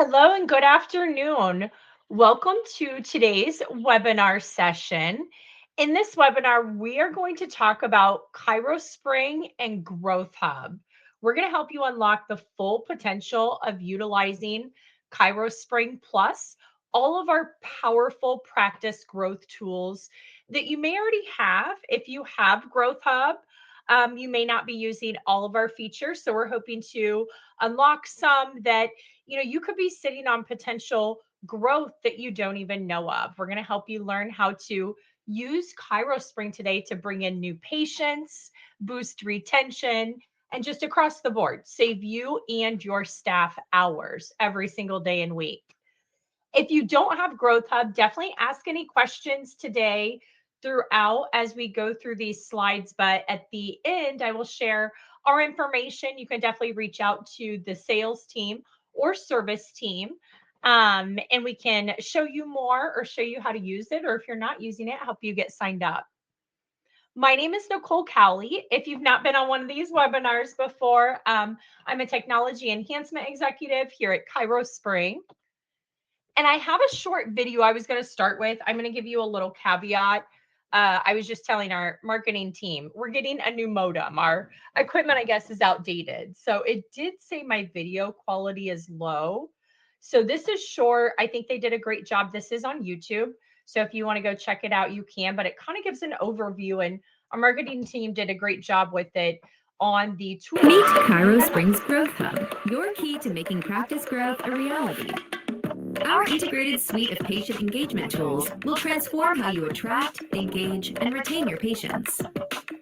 Hello and good afternoon. Welcome to today's webinar session. In this webinar, we are going to talk about ChiroSpring and GrowthHub. We're going to help you unlock the full potential of utilizing ChiroSpring Plus, all of our powerful practice growth tools that you may already have. If you have GrowthHub, you may not be using all of our features. So we're hoping to unlock some that you could be sitting on potential growth that you don't even know of. We're going to help you learn how to use ChiroSpring today to bring in new patients, boost retention, and just across the board, save you and your staff hours every single day and week. If you don't have Growth Hub, definitely ask any questions today throughout as we go through these slides. But at the end, I will share our information. You can definitely reach out to the sales team or service team, and we can show you more or show you how to use it. Or if you're not using it, help you get signed up. My name is Nicole Cowley. If you've not been on one of these webinars before, I'm a technology enhancement executive here at ChiroSpring. And I have a short video I was going to start with. I'm going to give you a little caveat. I was just telling our marketing team, we're getting a new modem. Our equipment, I guess, is outdated. So it did say my video quality is low. So this is short. I think they did a great job. This is on YouTube. So if you want to go check it out, you can. But it kind of gives an overview. And our marketing team did a great job with it on the tool. Meet ChiroSpring's Growth Hub, your key to making practice growth a reality. Our integrated suite of patient engagement tools will transform how you attract, engage, and retain your patients.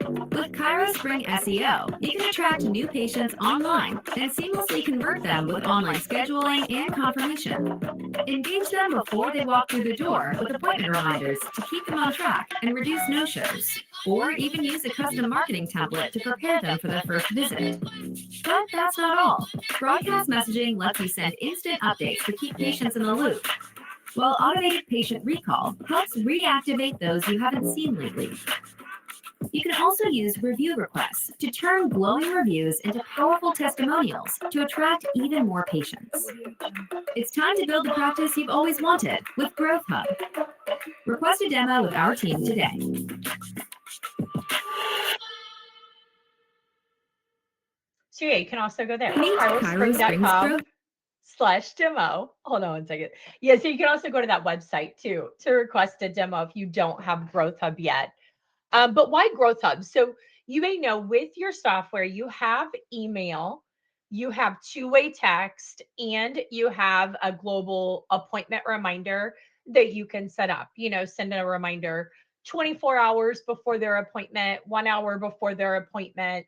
With ChiroSpring SEO, you can attract new patients online and seamlessly convert them with online scheduling and confirmation. Engage them before they walk through the door with appointment reminders to keep them on track and reduce no-shows, or even use a custom marketing template to prepare them for their first visit. But that's not all. Broadcast messaging lets you send instant updates to keep patients in the loop, while automated patient recall helps reactivate those you haven't seen lately. You can also use review requests to turn glowing reviews into powerful testimonials to attract even more patients. It's time to build the practice you've always wanted with Growth Hub. Request a demo with our team today. So yeah, you can also go there, Meet chirospring.com/demo. Hold on one second. Yeah, so you can also go to that website too to request a demo if you don't have Growth Hub yet. But why Growth Hub? So you may know with your software, you have email, you have two-way text, and you have a global appointment reminder that you can set up. Send a reminder 24 hours before their appointment, 1 hour before their appointment.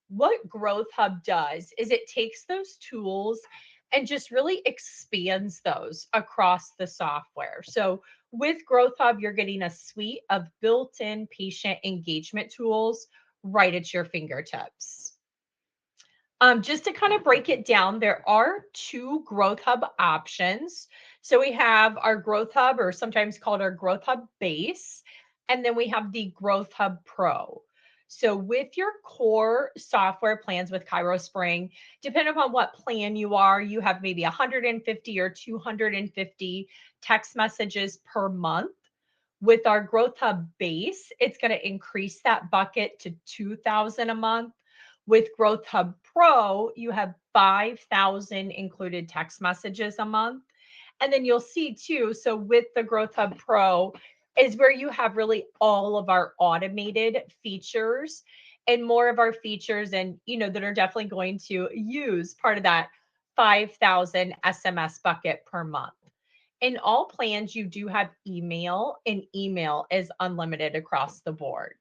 What Growth Hub does is it takes those tools and just really expands those across the software. So with Growth Hub, you're getting a suite of built-in patient engagement tools right at your fingertips. Just to kind of break it down, there are two Growth Hub options. So we have our Growth Hub, or sometimes called our Growth Hub Base, and then we have the Growth Hub Pro. So with your core software plans with ChiroSpring, depending upon what plan you are, you have maybe 150 or 250 text messages per month. With our Growth Hub Base, it's going to increase that bucket to 2,000 a month. With Growth Hub Pro, you have 5,000 included text messages a month. And then you'll see too, so with the Growth Hub Pro is where you have really all of our automated features and more of our features and that are definitely going to use part of that 5,000 SMS bucket per month. In all plans, you do have email, and email is unlimited across the board.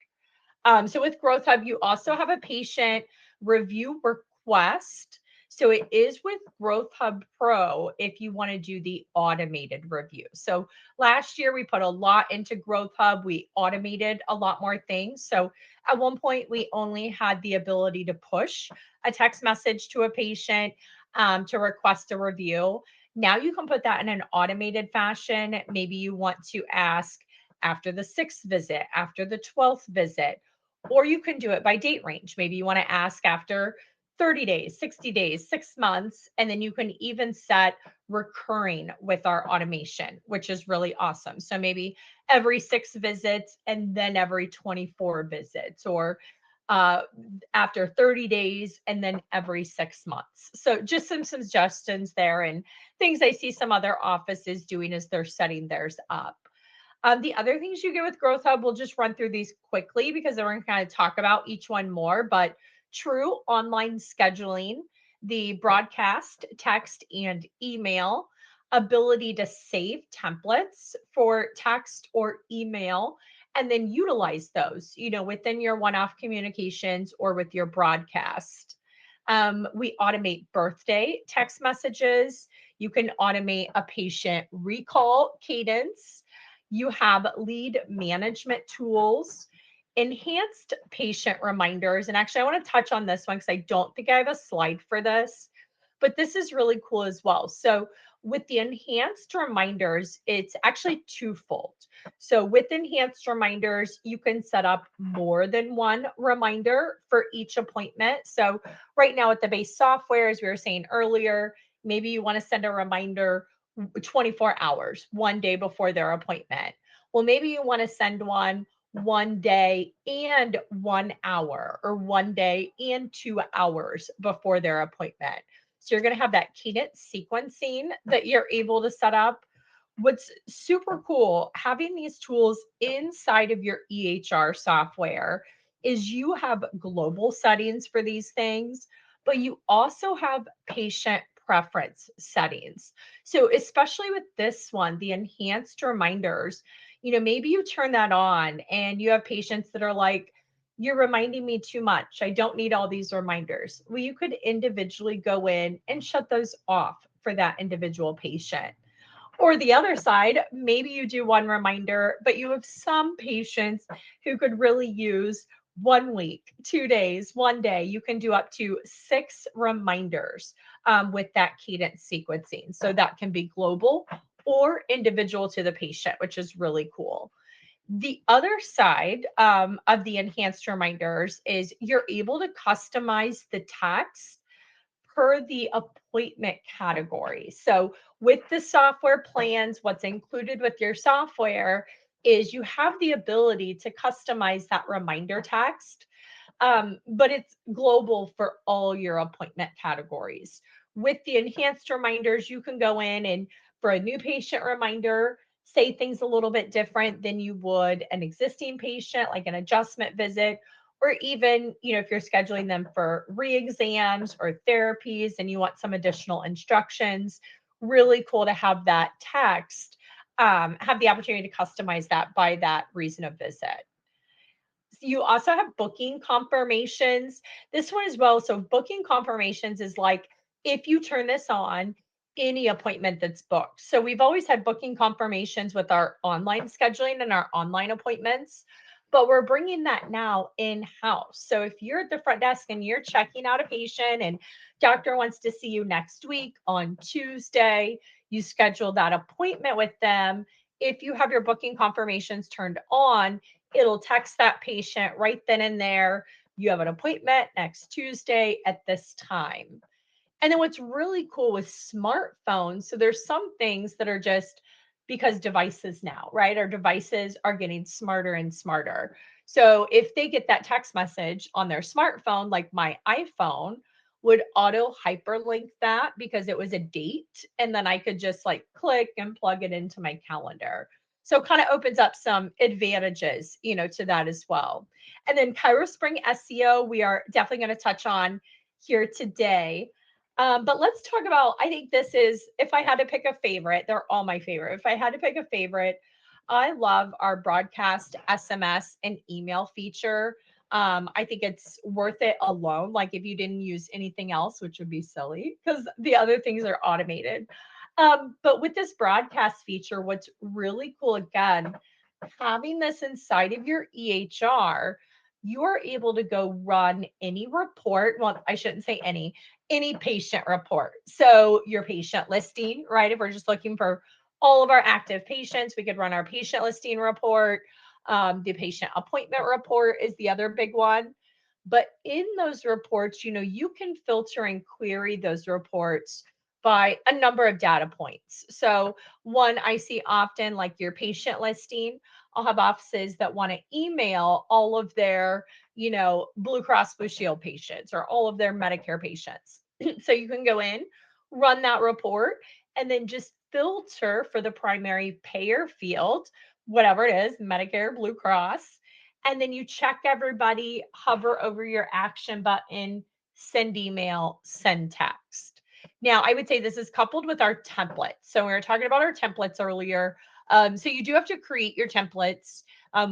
So with Growth Hub, you also have a patient review request. So it is with Growth Hub Pro if you want to do the automated review. So last year we put a lot into Growth Hub. We automated a lot more things. So at one point we only had the ability to push a text message to a patient to request a review. Now you can put that in an automated fashion. Maybe you want to ask after the 6th visit, after the 12th visit, or you can do it by date range. Maybe you want to ask after 30 days, 60 days, 6 months. And then you can even set recurring with our automation, which is really awesome. So maybe every 6 visits and then every 24 visits, or uh, after 30 days and then every 6 months. So just some suggestions there, and things I see some other offices doing as they're setting theirs up. The other things you get with Growth Hub, we'll just run through these quickly because then we're going to kind of talk about each one more. But true online scheduling, the broadcast, text, and email, ability to save templates for text or email, and then utilize those, within your one-off communications or with your broadcast. We automate birthday text messages. You can automate a patient recall cadence. You have lead management tools, enhanced patient reminders. And actually, I want to touch on this one because I don't think I have a slide for this, but this is really cool as well. So, with the enhanced reminders, it's actually twofold. So, with enhanced reminders, you can set up more than one reminder for each appointment. So, right now, with the base software, as we were saying earlier, maybe you want to send a reminder 24 hours, one day before their appointment. Well, maybe you want to send one day and 1 hour, or one day and 2 hours before their appointment. So you're going to have that cadence sequencing that you're able to set up. What's super cool having these tools inside of your EHR software is you have global settings for these things, but you also have patient preference settings. So, especially with this one, the enhanced reminders, maybe you turn that on and you have patients that are like, you're reminding me too much. I don't need all these reminders. Well, you could individually go in and shut those off for that individual patient. Or the other side, maybe you do one reminder, but you have some patients who could really use 1 week, 2 days, one day. You can do up to 6 reminders with that cadence sequencing. So that can be global or individual to the patient, which is really cool. The other side of the enhanced reminders is you're able to customize the text per the appointment category. So, with the software plans, what's included with your software is you have the ability to customize that reminder text, but it's global for all your appointment categories. With the enhanced reminders, you can go in and for a new patient reminder, say things a little bit different than you would an existing patient, like an adjustment visit, or even, if you're scheduling them for re-exams or therapies and you want some additional instructions, really cool to have that text, have the opportunity to customize that by that reason of visit. You also have booking confirmations. This one as well. So booking confirmations is like if you turn this on, any appointment that's booked. So we've always had booking confirmations with our online scheduling and our online appointments, but we're bringing that now in-house. So if you're at the front desk and you're checking out a patient and doctor wants to see you next week on Tuesday, you schedule that appointment with them. If you have your booking confirmations turned on, it'll text that patient right then and there. You have an appointment next Tuesday at this time. And then what's really cool with smartphones, so there's some things that are just because devices now, right? Our devices are getting smarter and smarter. So if they get that text message on their smartphone, like my iPhone would auto hyperlink that because it was a date, and then I could just like click and plug it into my calendar. So it kind of opens up some advantages, to that as well. And then ChiroSpring SEO, we are definitely going to touch on here today. But let's talk about, I think this is, if I had to pick a favorite, they're all my favorite. If I had to pick a favorite, I love our broadcast SMS and email feature. I think it's worth it alone. Like if you didn't use anything else, which would be silly because the other things are automated. But with this broadcast feature, what's really cool again, having this inside of your EHR, you're able to go run any report. Well, I shouldn't say any patient report. So your patient listing, right? If we're just looking for all of our active patients, we could run our patient listing report. The patient appointment report is the other big one. But in those reports, you can filter and query those reports by a number of data points. So, one I see often, like your patient listing, I'll have offices that want to email all of their, Blue Cross Blue Shield patients or all of their Medicare patients. So you can go in, run that report, and then just filter for the primary payer field, whatever it is, Medicare, Blue Cross. And then you check everybody, hover over your action button, send email, send text. Now, I would say this is coupled with our templates. So we were talking about our templates earlier. So you do have to create your templates.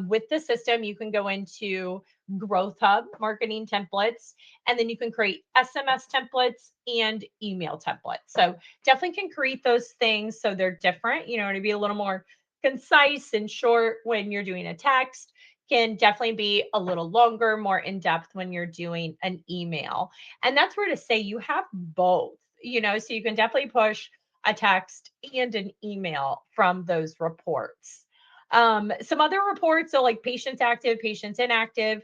With the system, you can go into GrowthHub marketing templates, and then you can create SMS templates and email templates. So definitely can create those things so they're different, to be a little more concise and short when you're doing a text, can definitely be a little longer, more in depth when you're doing an email. And that's where to say you have both, so you can definitely push a text and an email from those reports. Some other reports, so like patients active, patients inactive,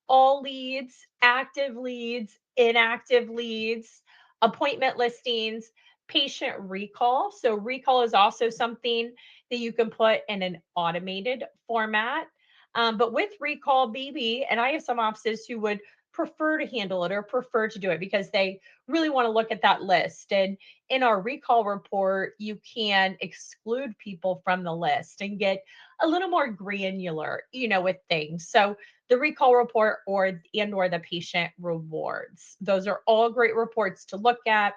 all leads, active leads, inactive leads, appointment listings, patient recall. So, recall is also something that you can put in an automated format. But with recall BB, and I have some offices who would prefer to handle it or prefer to do it because they really want to look at that list. And in our recall report, you can exclude people from the list and get a little more granular, with things. So the recall report or the patient rewards. Those are all great reports to look at.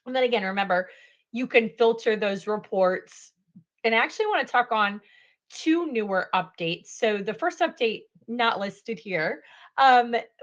And then again, remember, you can filter those reports. And I actually want to talk on two newer updates. So the first update, not listed here,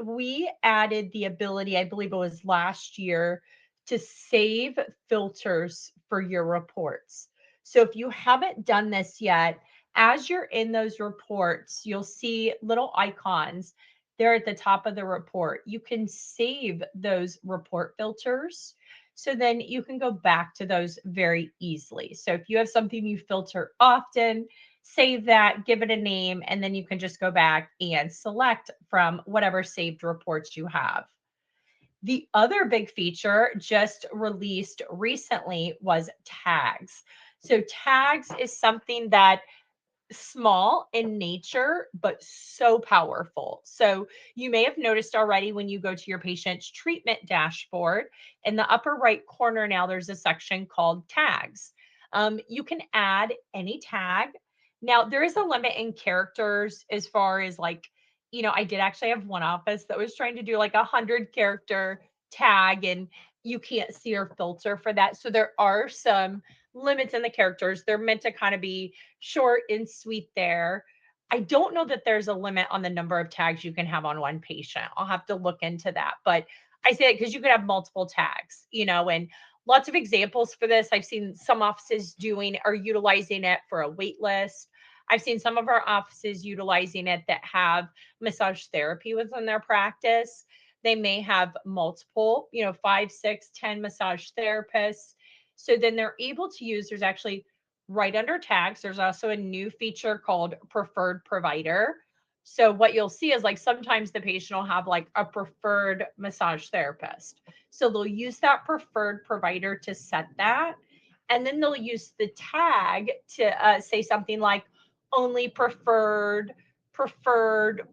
we added the ability, I believe it was last year, to save filters for your reports. So if you haven't done this yet, as you're in those reports, you'll see little icons there at the top of the report. You can save those report filters. So then you can go back to those very easily. So if you have something you filter often, save that, give it a name, and then you can just go back and select from whatever saved reports you have. The other big feature just released recently was tags. So tags is something that small in nature, but so powerful. So you may have noticed already when you go to your patient's treatment dashboard, in the upper right corner now, there's a section called tags. You can add any tag. Now, there is a limit in characters as far as like, I did actually have one office that was trying to do like 100-character tag, and you can't see or filter for that. So there are some limits in the characters. They're meant to kind of be short and sweet there. I don't know that there's a limit on the number of tags you can have on one patient. I'll have to look into that. But I say it because you could have multiple tags, and lots of examples for this. I've seen some offices doing or utilizing it for a wait list. I've seen some of our offices utilizing it that have massage therapy within their practice. They may have multiple, 5, 6, 10 massage therapists. So then they're able to use, there's actually right under tags, there's also a new feature called preferred provider. So what you'll see is like sometimes the patient will have like a preferred massage therapist. So they'll use that preferred provider to set that. And then they'll use the tag to say something like only preferred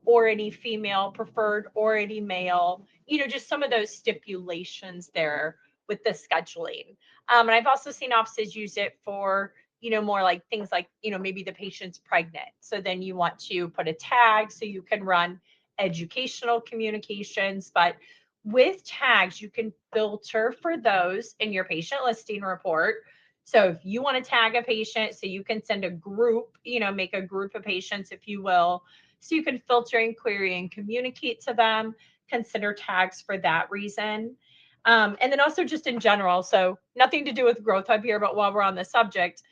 or any female, preferred or any male, just some of those stipulations there with the scheduling. And I've also seen offices use it for, more like things like, maybe the patient's pregnant. So then you want to put a tag so you can run educational communications. But with tags, you can filter for those in your patient listing report. So if you want to tag a patient, so you can send a group, make a group of patients, if you will, so you can filter and query and communicate to them, consider tags for that reason. And then also just in general, so nothing to do with Growth Hub here, but while we're on the subject,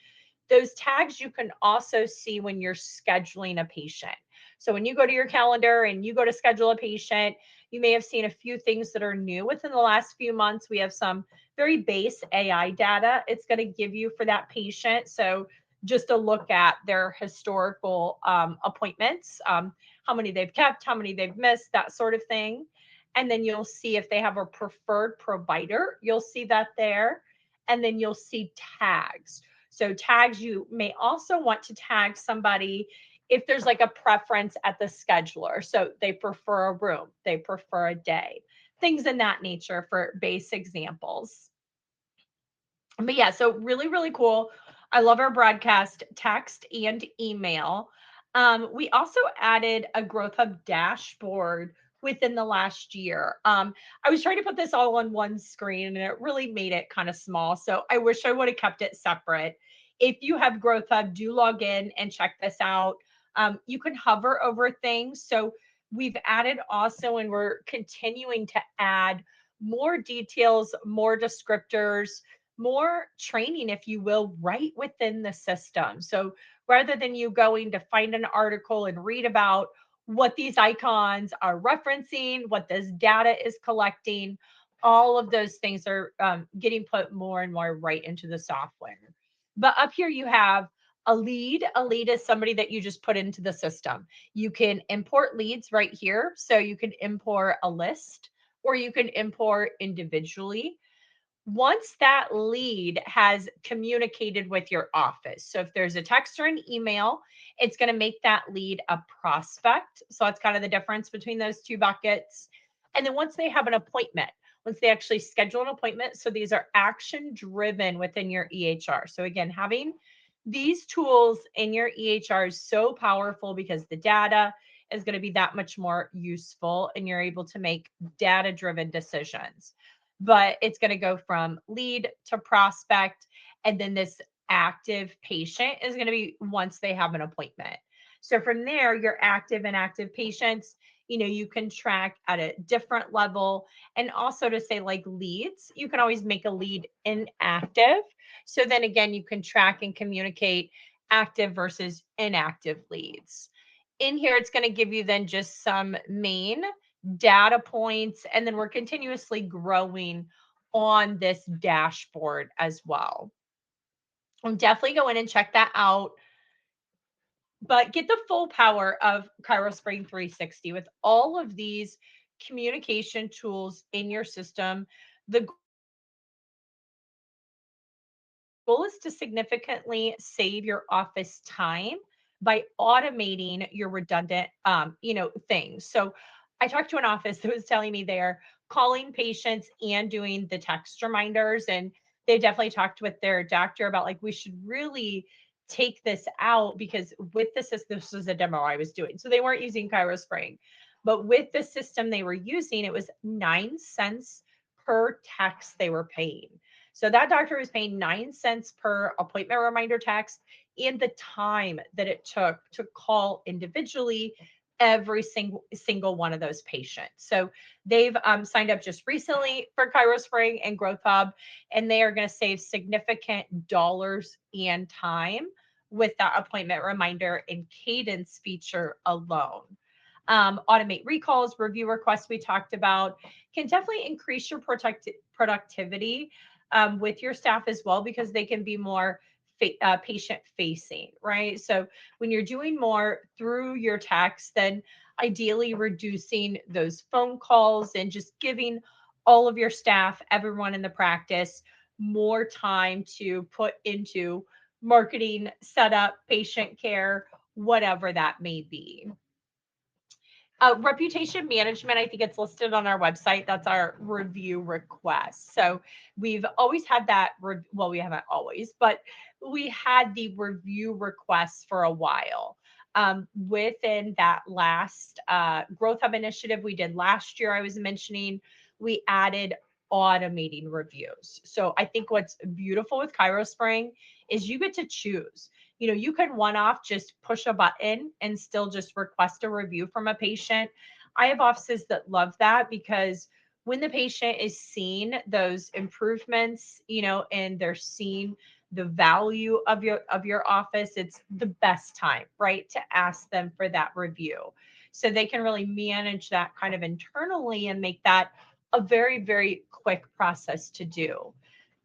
those tags you can also see when you're scheduling a patient. So when you go to your calendar and you go to schedule a patient, you may have seen a few things that are new within the last few months. We have some very base AI data it's going to give you for that patient. So just to look at their historical appointments. how many they've kept, how many they've missed, that sort of thing. And then you'll see if they have a preferred provider, you'll see that there. And then you'll see tags. So tags, you may also want to tag somebody if there's like a preference at the scheduler. So they prefer a room, they prefer a day, things in that nature for base examples. But yeah, so really, really cool. I love our broadcast, text, and email. We also added a Growth Hub dashboard within the last year. I was trying to put this all on one screen and it really made it kind of small. So I wish I would have kept it separate. If you have Growth Hub, do log in and check this out. You can hover over things. So we've added also, and we're continuing to add more details, more descriptors, more training, if you will, right within the system. So rather than you going to find an article and read about what these icons are referencing, what this data is collecting, all of those things are getting put more and more right into the software. But up here you have a lead. A lead is somebody that you just put into the system. You can import leads right here. So you can import a list or you can import individually. Once that lead has communicated with your office, so if there's a text or an email, it's going to make that lead a prospect. So that's kind of the difference between those two buckets. And then once they have an appointment, once they actually schedule an appointment, so these are action driven within your EHR. So again, having these tools in your EHR is so powerful because the data is going to be that much more useful and you're able to make data driven decisions. But it's going to go from lead to prospect. And then this active patient is going to be once they have an appointment. So from there, your active and active patients, you can track at a different level. And also to say like leads, you can always make a lead inactive. So then again, you can track and communicate active versus inactive leads. In here, it's going to give you then just some main data points, and then we're continuously growing on this dashboard as well. Definitely go in and check that out. But get the full power of ChiroSpring 360 with all of these communication tools in your system. The goal is to significantly save your office time by automating your redundant things. So I talked to an office that was telling me they're calling patients and doing the text reminders, and they definitely talked with their doctor about like we should really take this out because with this was a demo I was doing. So they weren't using ChiroSpring, but with the system they were using, it was 9 cents per text they were paying. So that doctor was paying 9 cents per appointment reminder text and the time that it took to call individually every single one of those patients. So they've signed up just recently for ChiroSpring and GrowthHub, and they are going to save significant dollars and time with that appointment reminder and cadence feature alone. Automate recalls, review requests we talked about can definitely increase your productivity with your staff as well because they can be more patient facing, right? So when you're doing more through your text, then ideally reducing those phone calls and just giving all of your staff, everyone in the practice, more time to put into marketing, setup, patient care, whatever that may be. Reputation management, I think it's listed on our website. That's our review request. So we've always had that. Well, we haven't always, but we had the review requests for a while. Within that last Growth Hub initiative we did last year, I was mentioning, we added automating reviews. So I think what's beautiful with ChiroSpring is you get to choose. You can one off just push a button and still just request a review from a patient. I have offices that love that because when the patient is seeing those improvements, and they're seeing the value of your office, it's the best time, right, to ask them for that review. So they can really manage that kind of internally and make that a very, very quick process to do.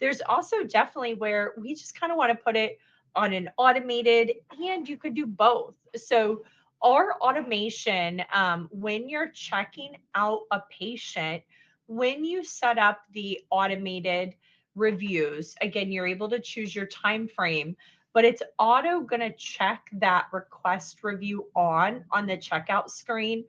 There's also definitely where we just kind of want to put it on an automated, and you could do both. So Our automation, when you're checking out a patient, when you set up the automated reviews, again, you're able to choose your time frame, but it's auto going to check that request review on the checkout screen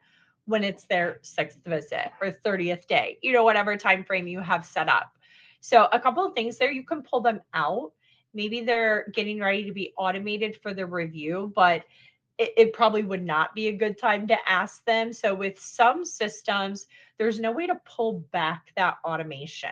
when it's their sixth visit or 30th day, whatever time frame you have set up. So a couple of things there, you can pull them out. Maybe they're getting ready to be automated for the review, but it probably would not be a good time to ask them. So with some systems, there's no way to pull back that automation.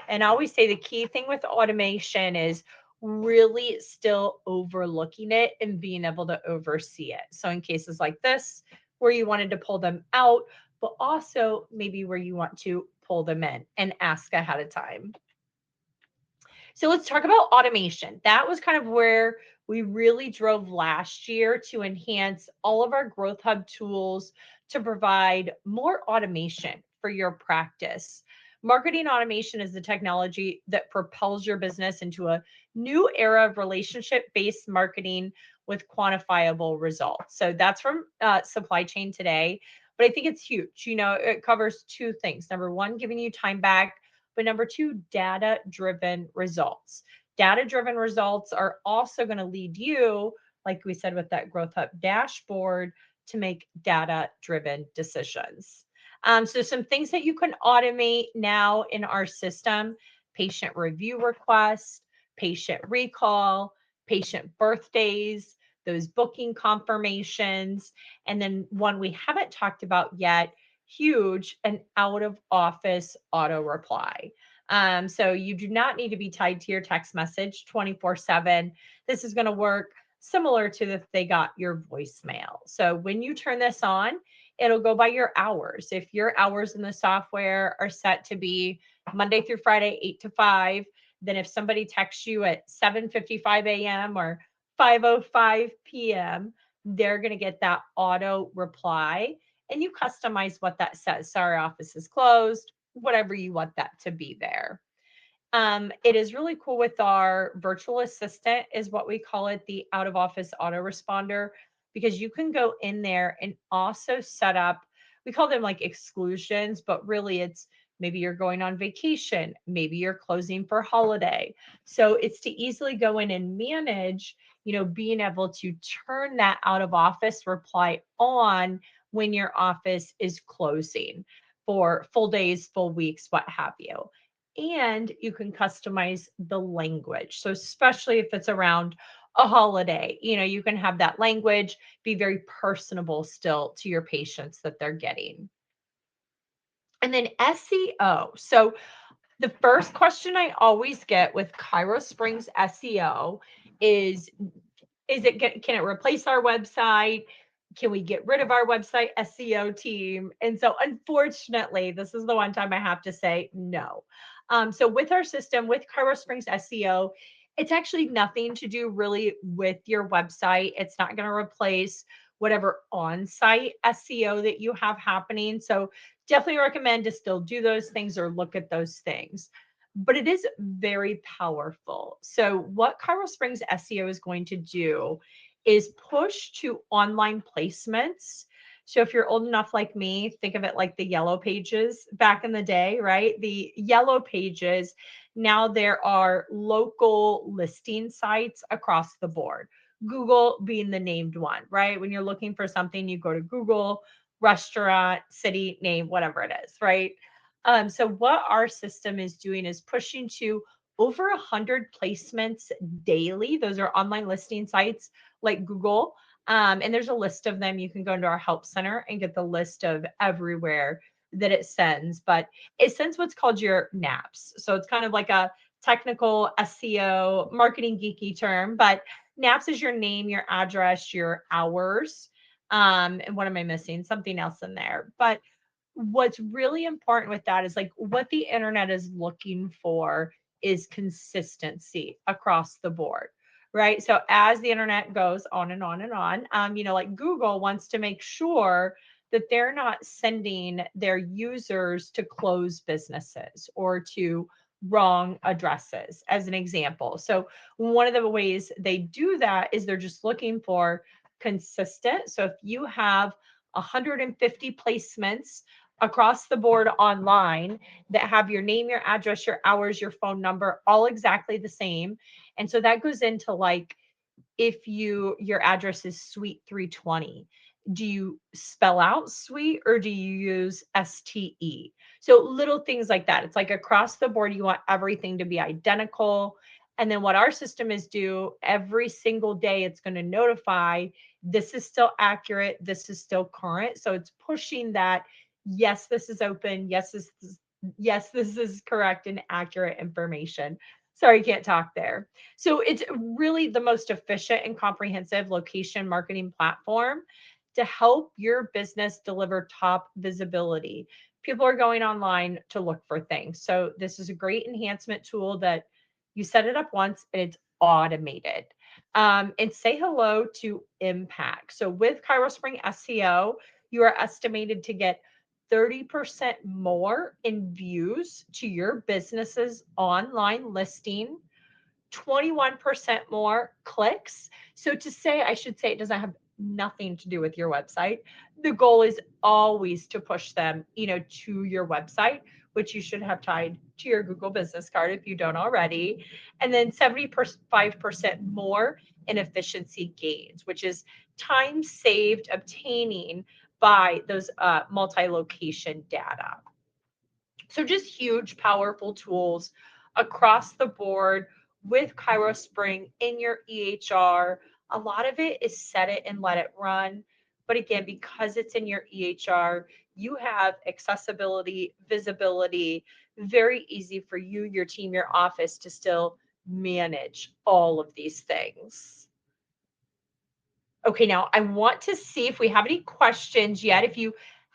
And I always say the key thing with automation is really still overlooking it and being able to oversee it. So in cases like this, where you wanted to pull them out, but also maybe where you want to pull them in and ask ahead of time. So let's talk about automation. That was kind of where we really drove last year to enhance all of our Growth Hub tools to provide more automation for your practice. Marketing automation is the technology that propels your business into a new era of relationship based marketing with quantifiable results. So that's from Supply Chain Today. But I think it's huge. It covers two things. Number one, giving you time back, but number two, data driven results. Data driven results are also going to lead you, like we said with that Growth Hub dashboard, to make data driven decisions. So, some things that you can automate now in our system: patient review requests, patient recall, patient birthdays, those booking confirmations. And then one we haven't talked about yet, huge, an out of office auto reply. So you do not need to be tied to your text message 24/7. This is going to work similar to if they got your voicemail. So when you turn this on, it'll go by your hours. If your hours in the software are set to be Monday through Friday, 8 to 5, then if somebody texts you at 7:55 a.m. or 5:05 p.m., they're going to get that auto reply, and you customize what that says. Sorry, office is closed, whatever you want that to be there. It is really cool with our virtual assistant, is what we call it, the out of office autoresponder, because you can go in there and also set up, we call them like exclusions, but really it's maybe you're going on vacation, maybe you're closing for holiday. So it's to easily go in and manage, being able to turn that out of office reply on when your office is closing for full days, full weeks, what have you. And you can customize the language. So, especially if it's around a holiday, you can have that language be very personable still to your patients that they're getting. And then SEO. So, the first question I always get with ChiroSpring's SEO can it replace our website? Can we get rid of our website SEO team? And so unfortunately, this is the one time I have to say no. So with our system, with ChiroSpring's SEO, it's actually nothing to do really with your website. It's not going to replace whatever on-site SEO that you have happening. So definitely recommend to still do those things or look at those things. But it is very powerful. So what ChiroSpring's SEO is going to do is push to online placements. So if you're old enough like me, think of it like the yellow pages back in the day, right? The yellow pages, now there are local listing sites across the board. Google being the named one, right? When you're looking for something, you go to Google, restaurant, city, name, whatever it is, right? So what our system is doing is pushing to over 100 placements daily. Those are online listing sites like Google. And there's a list of them. You can go into our help center and get the list of everywhere that it sends. But it sends what's called your NAPs. So it's kind of like a technical SEO marketing geeky term, but NAPs is your name, your address, your hours. And what am I missing? Something else in there. But what's really important with that is like what the internet is looking for is consistency across the board, right? So as the internet goes on and on and on, like Google wants to make sure that they're not sending their users to closed businesses or to wrong addresses, as an example. So one of the ways they do that is they're just looking for consistent. So if you have 150 placements across the board online that have your name, your address, your hours, your phone number, all exactly the same. And so that goes into like, if your address is suite 320, do you spell out suite or do you use STE? So little things like that. It's like across the board, you want everything to be identical. And then what our system is do every single day, it's going to notify this is still accurate, this is still current. So it's pushing that, yes, this is open, yes, this is correct and accurate information. Sorry, can't talk there. So it's really the most efficient and comprehensive location marketing platform to help your business deliver top visibility. People are going online to look for things. So this is a great enhancement tool that you set it up once and it's automated. And say hello to impact. So with ChiroSpring SEO, you are estimated to get 30% more in views to your business's online listing, 21% more clicks. So to say, I should say it doesn't have nothing to do with your website. The goal is always to push them, to your website, which you should have tied to your Google business card if you don't already. And then 75% more in efficiency gains, which is time saved obtaining by those multi-location data. So just huge, powerful tools across the board with ChiroSpring in your EHR. A lot of it is set it and let it run. But again, because it's in your EHR, you have accessibility, visibility, very easy for you, your team, your office to still manage all of these things. Okay, now I want to see if we have any questions yet. If you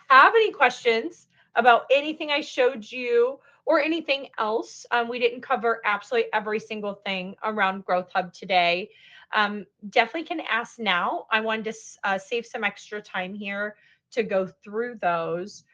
have any questions about anything I showed you or anything else, we didn't cover absolutely every single thing around Growth Hub today. Definitely can ask now. I wanted to save some extra time here to go through those.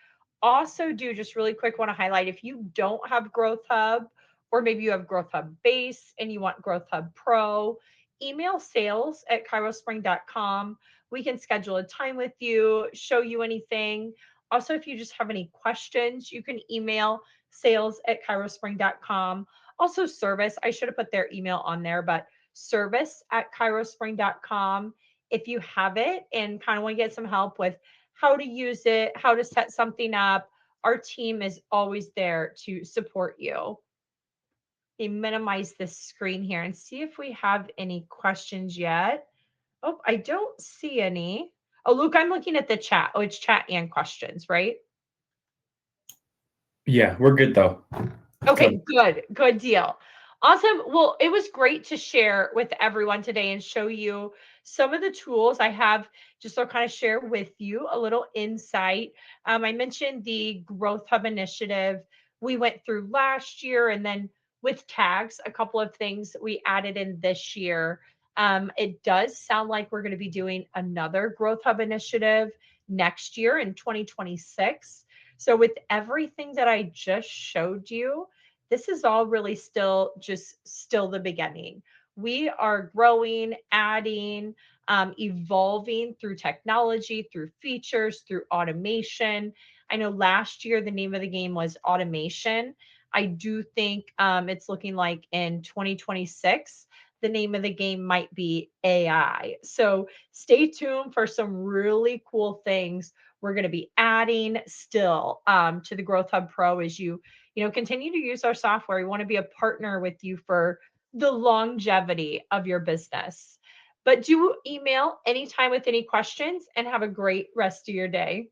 Also, do just really quick want to highlight if you don't have Growth Hub, or maybe you have Growth Hub Base and you want Growth Hub Pro, email sales@chirospring.com. We can schedule a time with you, show you anything. Also, if you just have any questions, you can email sales@chirospring.com. Also, service, I should have put their email on there, but service@chirospring.com. If you have it and kind of want to get some help with how to use it, how to set something up, our team is always there to support you. Minimize this screen here and see if we have any questions yet. Oh, I don't see any. Oh, Luke, I'm looking at the chat. Oh, it's chat and questions, right? Yeah, we're good though. Okay, good deal. Awesome. Well, it was great to share with everyone today and show you some of the tools I have, just to kind of share with you a little insight. I mentioned the Growth Hub initiative we went through last year, and then with tags, a couple of things we added in this year. It does sound like we're going to be doing another Growth Hub initiative next year in 2026. So with everything that I just showed you, this is all really still the beginning. We are growing, adding, evolving through technology, through features, through automation. I know last year the name of the game was automation. I do think it's looking like in 2026, the name of the game might be AI. So stay tuned for some really cool things we're going to be adding still to the Growth Hub Pro as you continue to use our software. We want to be a partner with you for the longevity of your business. But do email anytime with any questions and have a great rest of your day.